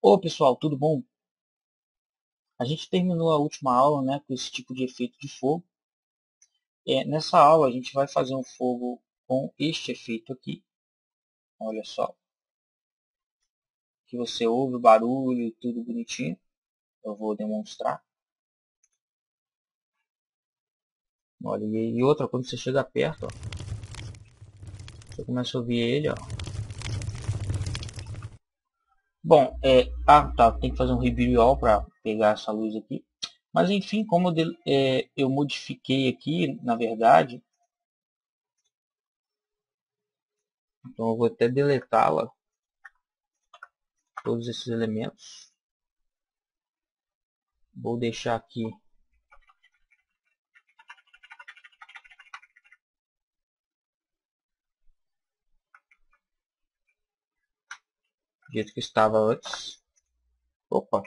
Ô pessoal, tudo bom? A gente terminou a última aula, né, com esse tipo de efeito de fogo. Nessa aula a gente vai fazer um fogo com este efeito aqui. Olha só, que você ouve o barulho e tudo bonitinho. Eu vou demonstrar. Olha, e outra, quando você chega perto, ó, você começa a ouvir ele, ó. Bom, tá, tem que fazer um review all para pegar essa luz aqui. Mas enfim, como eu modifiquei aqui, na verdade, então eu vou até deletá-la, todos esses elementos. Vou deixar aqui do jeito que estava antes. Opa,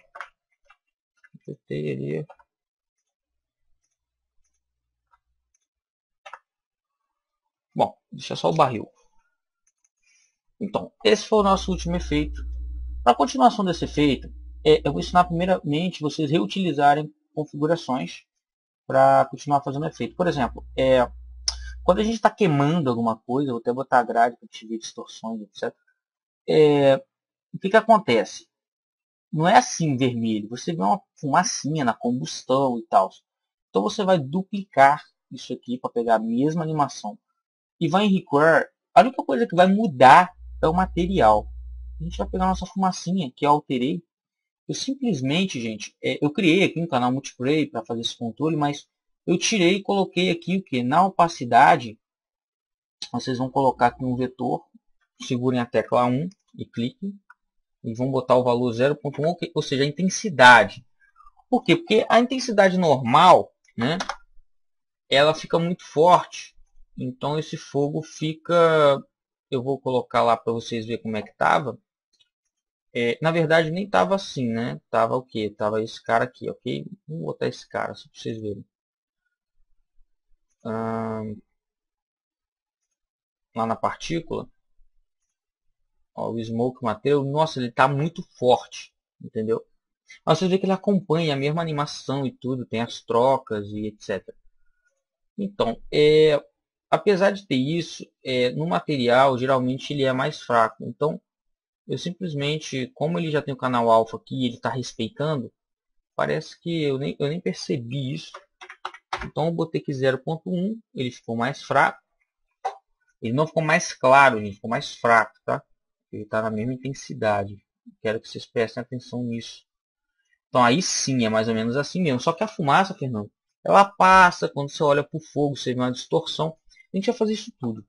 apertei ali. Bom, deixa só o barril. Então, esse foi o nosso último efeito. Para a continuação desse efeito, eu vou ensinar primeiramente vocês reutilizarem configurações para continuar fazendo efeito. Por exemplo, quando a gente está queimando alguma coisa, vou até botar a grade para te ver distorções, etc. O que acontece? Não é assim vermelho, você vê uma fumacinha na combustão e tal. Então você vai duplicar isso aqui para pegar a mesma animação. E vai em Require, a única coisa que vai mudar é o material. A gente vai pegar a nossa fumacinha que eu alterei. Eu simplesmente, gente, eu criei aqui um canal multiplayer para fazer esse controle, mas eu tirei e coloquei aqui o que? Na opacidade, vocês vão colocar aqui um vetor, segurem a tecla 1 e cliquem. E vão botar o valor 0.1, ou seja, a intensidade. Por quê? Porque a intensidade normal, né, ela fica muito forte. Então esse fogo fica... Eu vou colocar lá para vocês verem como é que estava. Na verdade nem estava assim, né? Tava o quê? Tava esse cara aqui, ok? Vou botar esse cara, só para vocês verem. Lá na partícula. Ó, o Smoke Material, nossa, ele está muito forte, entendeu? Mas você vê que ele acompanha a mesma animação e tudo, tem as trocas e etc. Então, apesar de ter isso, no material, geralmente ele é mais fraco. Então, eu simplesmente, como ele já tem o canal alfa aqui e ele está respeitando, parece que eu nem percebi isso. Então, eu botei aqui 0.1, ele ficou mais fraco. Ele não ficou mais claro, ele ficou mais fraco, tá? Ele está na mesma intensidade. Quero que vocês prestem atenção nisso. Então, aí sim, é mais ou menos assim mesmo. Só que a fumaça, Fernando, ela passa, quando você olha para o fogo, você vê uma distorção. A gente vai fazer isso tudo.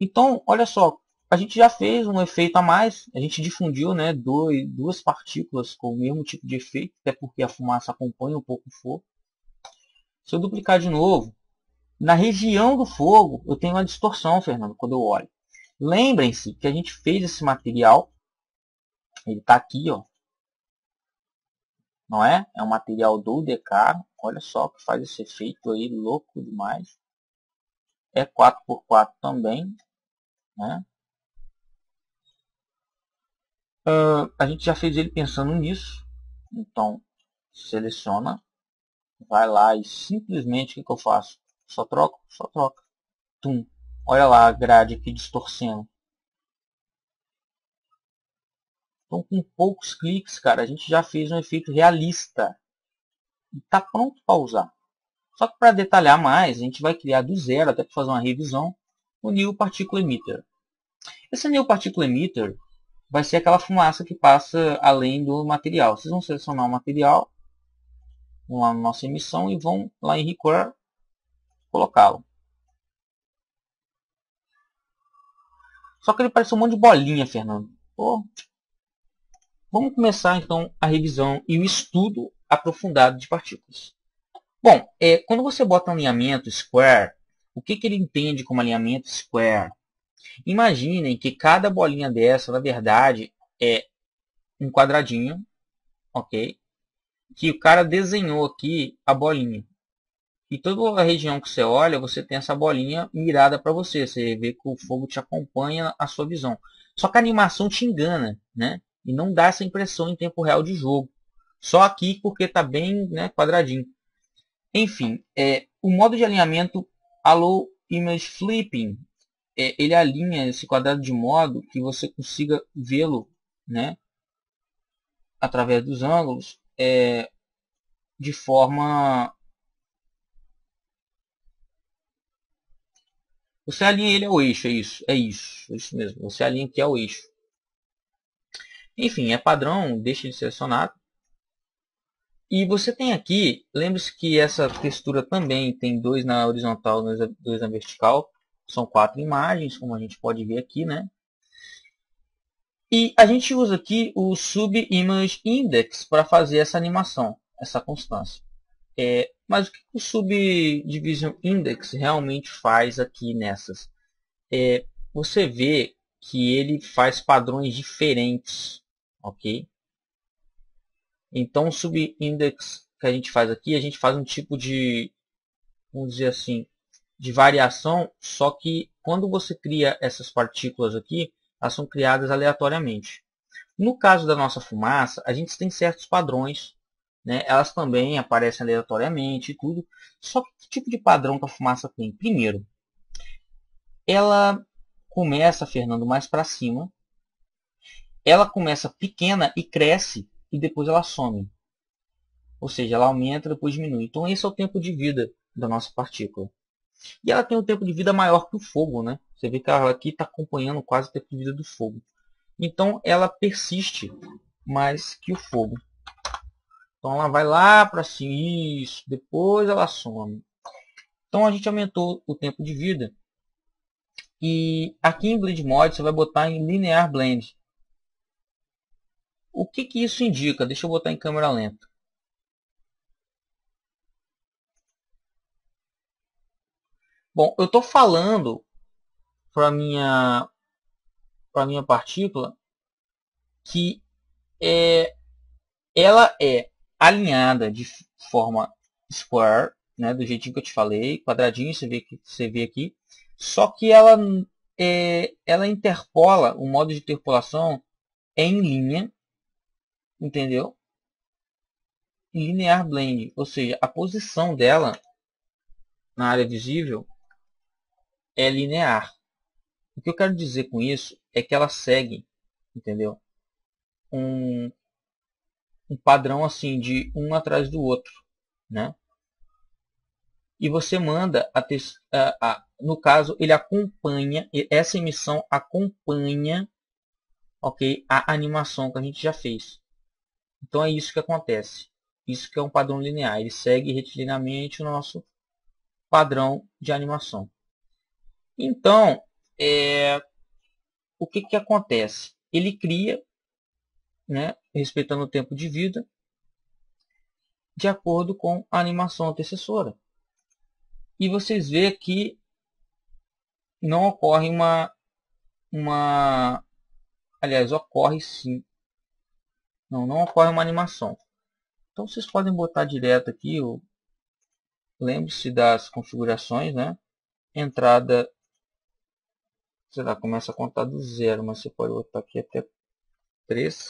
Então, olha só, a gente já fez um efeito a mais. A gente difundiu, né, duas partículas com o mesmo tipo de efeito, até porque a fumaça acompanha um pouco o fogo. Se eu duplicar de novo, na região do fogo, eu tenho uma distorção, Fernando, quando eu olho. Lembrem-se que a gente fez esse material. Ele está aqui, ó. Não é? É um material do Decaro. Olha só que faz esse efeito aí, louco demais. É 4x4 também, né? A gente já fez ele pensando nisso. Então, seleciona, vai lá e simplesmente o que eu faço? Só troco, só troca. Tum. Olha lá a grade aqui distorcendo. Então, com poucos cliques, cara, a gente já fez um efeito realista. E está pronto para usar. Só que para detalhar mais, a gente vai criar do zero, até para fazer uma revisão, o New Particle Emitter. Esse New Particle Emitter vai ser aquela fumaça que passa além do material. Vocês vão selecionar o material, vão lá na nossa emissão e vão lá em Require colocá-lo. Só que ele parece um monte de bolinha, Fernando. Pô. Vamos começar então a revisão e o estudo aprofundado de partículas. Bom, quando você bota um alinhamento square, o que ele entende como alinhamento square? Imaginem que cada bolinha dessa, na verdade, é um quadradinho, ok? Que o cara desenhou aqui a bolinha. E toda a região que você olha, você tem essa bolinha mirada para você. Você vê que o fogo te acompanha a sua visão. Só que a animação te engana, né? e não dá essa impressão em tempo real de jogo. Só aqui porque está bem, né, quadradinho. Enfim, o modo de alinhamento Allow Image Flipping, ele alinha esse quadrado de modo que você consiga vê-lo, né, através dos ângulos, de forma... Você alinha ele ao eixo, é isso mesmo. Você alinha aqui ao eixo. Enfim, é padrão, deixa de selecionado. E você tem aqui, lembre-se que essa textura também tem 2 na horizontal, 2 na vertical. São 4 imagens, como a gente pode ver aqui, né? E a gente usa aqui o Sub-Image Index para fazer essa animação, essa constância. Mas o que o Subdivision Index realmente faz aqui nessas? Você vê que ele faz padrões diferentes, ok? Então o subindex que a gente faz aqui, a gente faz um tipo de, vamos dizer assim, de variação, só que quando você cria essas partículas aqui, elas são criadas aleatoriamente. No caso da nossa fumaça, a gente tem certos padrões, né? Elas também aparecem aleatoriamente e tudo. Só que tipo de padrão que a fumaça tem? Primeiro, ela começa, Fernando, mais para cima. Ela começa pequena e cresce e depois ela some. Ou seja, ela aumenta e depois diminui. Então esse é o tempo de vida da nossa partícula. E ela tem um tempo de vida maior que o fogo, né? Você vê que ela aqui está acompanhando quase o tempo de vida do fogo. Então ela persiste mais que o fogo. Então ela vai lá para cima, isso, depois ela some. Então a gente aumentou o tempo de vida. E aqui em Blend Mode você vai botar em Linear Blend. O que isso indica? Deixa eu botar em câmera lenta. Bom, eu estou falando para minha partícula que ela é alinhada de forma square, né, do jeitinho que eu te falei, quadradinho, você vê aqui, só que ela interpola, o modo de interpolação é em linha, entendeu? Linear blend, ou seja, a posição dela na área visível é linear. O que eu quero dizer com isso é que ela segue, entendeu? Um padrão assim de um atrás do outro, né? E você manda no caso ele acompanha, essa emissão acompanha, ok, a animação que a gente já fez. Então é isso que acontece. Isso que é um padrão linear. Ele segue retilinamente o nosso padrão de animação. Então o que acontece? Ele cria, né, respeitando o tempo de vida, de acordo com a animação antecessora. E vocês veem que não ocorre aliás, ocorre sim. Não ocorre uma animação. Então vocês podem botar direto aqui, lembre-se das configurações, né? Entrada, sei lá, começa a contar do zero, mas você pode botar aqui até 3.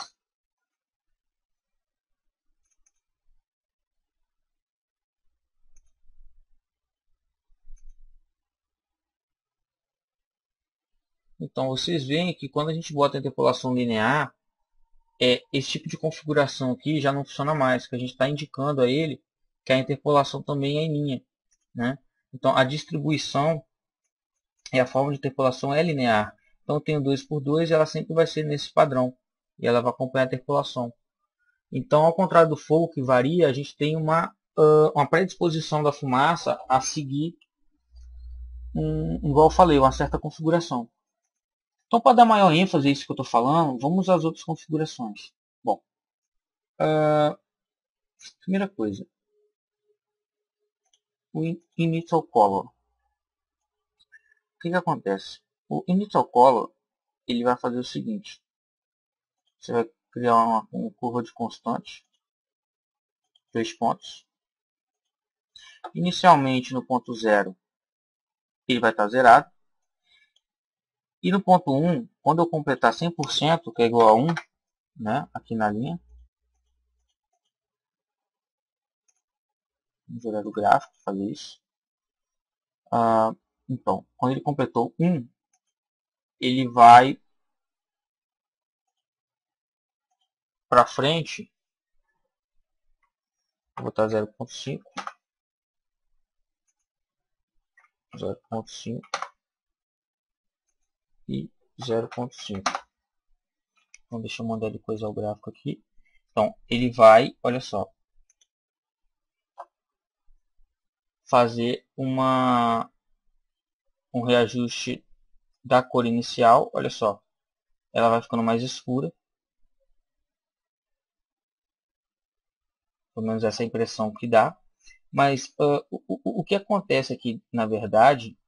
Então vocês veem que quando a gente bota a interpolação linear, esse tipo de configuração aqui já não funciona mais, que a gente está indicando a ele que a interpolação também é em linha, né? Então a distribuição a forma de interpolação é linear. Então eu tenho 2 por 2 e ela sempre vai ser nesse padrão. E ela vai acompanhar a interpolação. Então, ao contrário do fogo que varia, a gente tem uma predisposição da fumaça a seguir, igual eu falei, uma certa configuração. Então, para dar maior ênfase a isso que eu estou falando, vamos às outras configurações. Bom, primeira coisa, o Initial Color. O que acontece? O Initial Color ele vai fazer o seguinte. Você vai criar uma curva de constante, 3 pontos. Inicialmente no ponto 0 ele vai estar zerado. E no ponto 1, quando eu completar 100%, que é igual a 1, né? Aqui na linha. Vamos gerar o gráfico, fazer isso. Então, quando ele completou 1, ele vai para frente. Vou botar 0.5, 0.5 e 0.5. Então, deixa eu mandar ele coisar o gráfico aqui. Então, ele vai, olha só, fazer um reajuste da cor inicial. Olha só, ela vai ficando mais escura. Pelo menos essa é a impressão que dá. Mas o que acontece aqui, na verdade,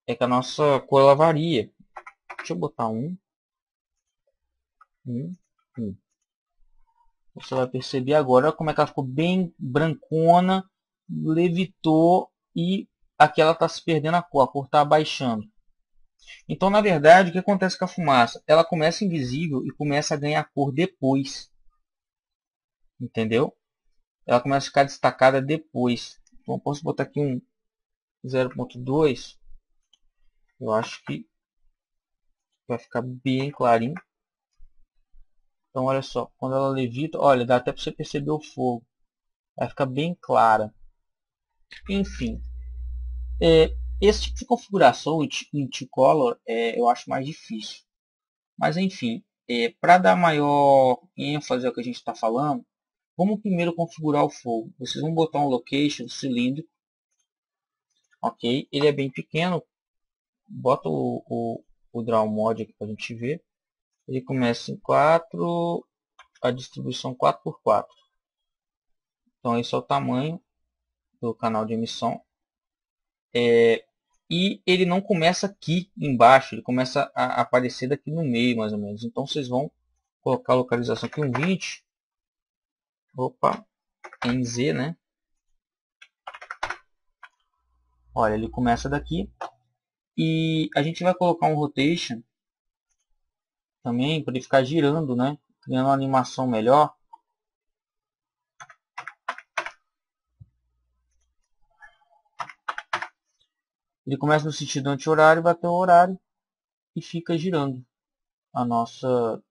é que a nossa cor ela varia. Deixa eu botar 1. Você vai perceber agora como é que ela ficou bem brancona, levitou e aqui ela está se perdendo a cor está abaixando. Então, na verdade, o que acontece com a fumaça? Ela começa invisível e começa a ganhar cor depois. Entendeu? Ela começa a ficar destacada depois. Então, eu posso botar aqui um 0.2. Eu acho que vai ficar bem clarinho. Então, olha só. Quando ela levita, olha, dá até para você perceber o fogo. Vai ficar bem clara. Enfim. Esse tipo de configuração em T-Color eu acho mais difícil. Mas, enfim. Para dar maior ênfase ao que a gente está falando, vamos primeiro configurar o fogo. Vocês vão botar um location cilíndrico. Ok? Ele é bem pequeno. Bota o Draw Mod aqui para a gente ver. Ele começa em 4, a distribuição 4x4. Então esse é o tamanho do canal de emissão. E ele não começa aqui embaixo, ele começa a aparecer daqui no meio mais ou menos. Então vocês vão colocar a localização aqui um 20. Opa, em Z, né? Olha, ele começa daqui. E a gente vai colocar um rotation também para ele ficar girando, né? Criando uma animação melhor. Ele começa no sentido anti-horário, bateu o horário e fica girando a nosso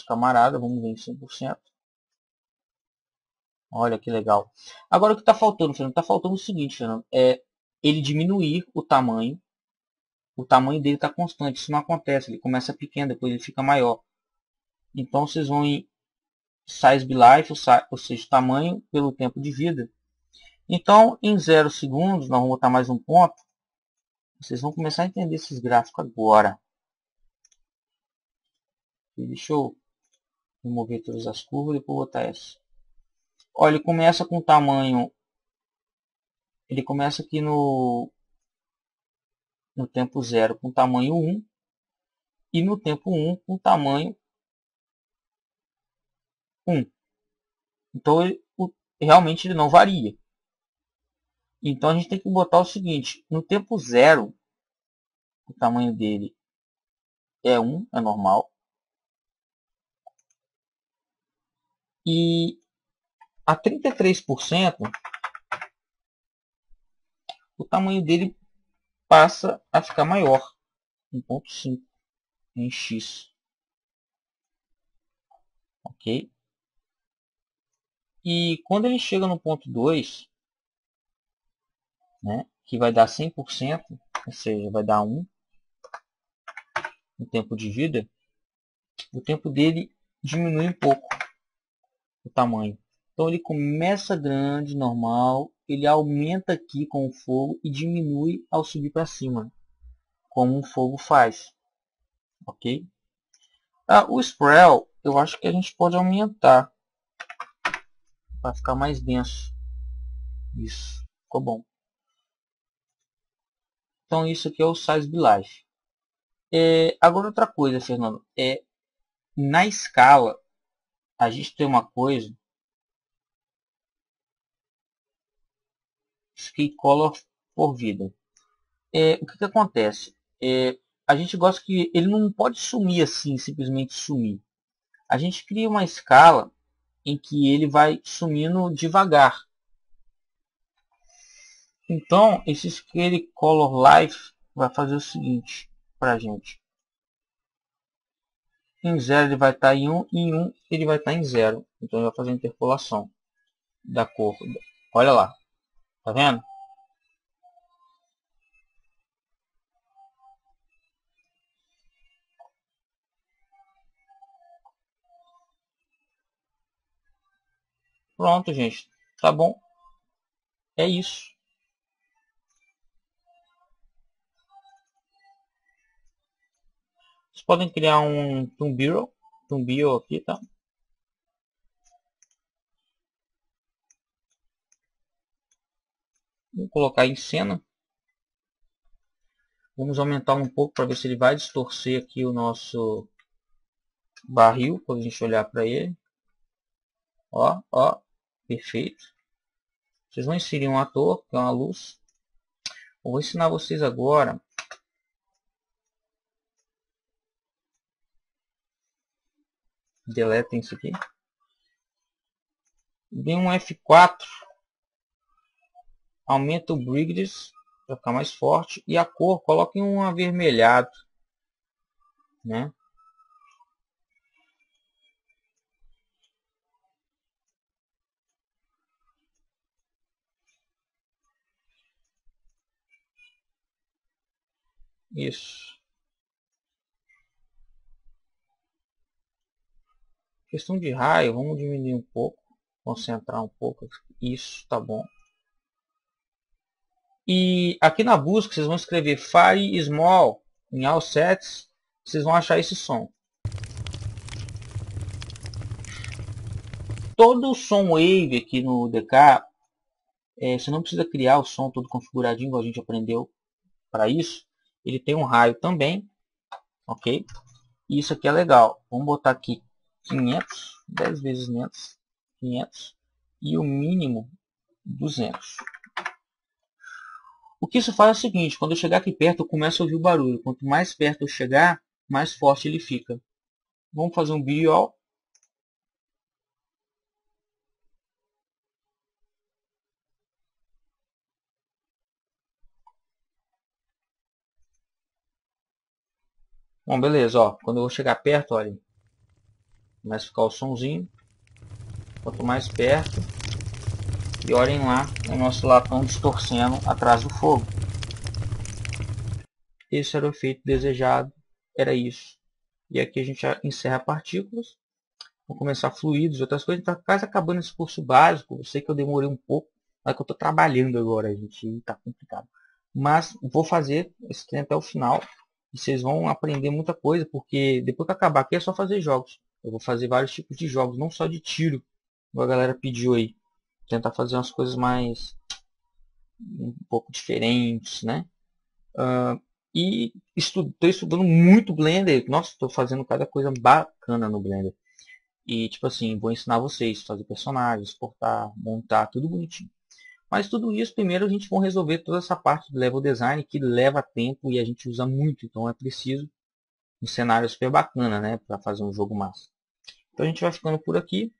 camarada. Vamos ver em 100%. Olha que legal. Agora o que está faltando, Fernando? Está faltando o seguinte, Fernando. Ele diminuir o tamanho. O tamanho dele está constante. Isso não acontece. Ele começa pequeno, depois ele fica maior. Então vocês vão em Size by Life, ou seja, tamanho pelo tempo de vida. Então, em 0 segundos, nós vamos botar mais um ponto. Vocês vão começar a entender esses gráficos agora. E deixa eu remover todas as curvas e depois botar essa. Olha, ele começa com tamanho. Ele começa aqui no tempo 0 com tamanho 1. E no tempo 1 com tamanho 1. Então, realmente ele não varia. Então, a gente tem que botar o seguinte. No tempo 0, o tamanho dele é 1, é normal. E a 33%, o tamanho dele passa a ficar maior. 1.5 em X. Ok? E quando ele chega no ponto 2, né, que vai dar 100%, ou seja, vai dar 1 no tempo de vida, o tempo dele diminui um pouco o tamanho. Então ele começa grande, normal, ele aumenta aqui com o fogo e diminui ao subir para cima, como um fogo faz. Ok? O Sprawl, eu acho que a gente pode aumentar para ficar mais denso. Isso, ficou bom. Então isso aqui é o Size by Life. Agora outra coisa, Fernando, na escala a gente tem uma coisa, Scale Color por vida. O que acontece? a gente gosta que ele não pode sumir assim, simplesmente sumir. A gente cria uma escala em que ele vai sumindo devagar. Então, esse Scale Color Life vai fazer o seguinte para a gente. Em 0 ele vai estar em 1, em 1 ele vai estar em 0. Então ele vai fazer a interpolação da cor. Olha lá, tá vendo? Pronto, gente. Tá bom. É isso. Vocês podem criar um Tumbiro aqui, tá? Vou colocar em cena. Vamos aumentar um pouco para ver se ele vai distorcer aqui o nosso barril quando a gente olhar para ele. Ó, ó, perfeito. Vocês vão inserir um ator, que é uma luz. Eu vou ensinar vocês agora. Deletem isso aqui. Dê um F4. Aumenta o brightness para ficar mais forte. E a cor, coloque um avermelhado, né? Isso. Questão de raio, vamos diminuir um pouco. Concentrar um pouco. Isso, tá bom. E aqui na busca, vocês vão escrever Fire Small em All Sets. Vocês vão achar esse som. Todo o som wave aqui no DK, você não precisa criar o som todo configuradinho, igual a gente aprendeu para isso. Ele tem um raio também, ok? E isso aqui é legal. Vamos botar aqui 500, 10 vezes 500, 500 e o mínimo 200. O que isso faz é o seguinte, quando eu chegar aqui perto, eu começo a ouvir o barulho. Quanto mais perto eu chegar, mais forte ele fica. Vamos fazer um BO. Bom, beleza, ó. Quando eu vou chegar perto, olha, começa a ficar o sonzinho. Quanto mais perto, e olhem lá o nosso latão distorcendo atrás do fogo. Esse era o efeito desejado, era isso. E aqui a gente encerra partículas. Vão começar fluidos e outras coisas. Está quase acabando esse curso básico. Eu sei que eu demorei um pouco, mas que eu estou trabalhando agora, gente. Está complicado. Mas vou fazer esse trem até o final. E vocês vão aprender muita coisa, porque depois que acabar aqui é só fazer jogos. Eu vou fazer vários tipos de jogos, não só de tiro, como a galera pediu aí. Tentar fazer umas coisas mais um pouco diferentes, né? E estou estudando muito Blender. Nossa, estou fazendo cada coisa bacana no Blender. E tipo assim, vou ensinar vocês a fazer personagens, exportar, montar, tudo bonitinho. Mas tudo isso, primeiro a gente vai resolver toda essa parte do level design que leva tempo e a gente usa muito. Então é preciso um cenário super bacana, né, para fazer um jogo massa. Então a gente vai ficando por aqui.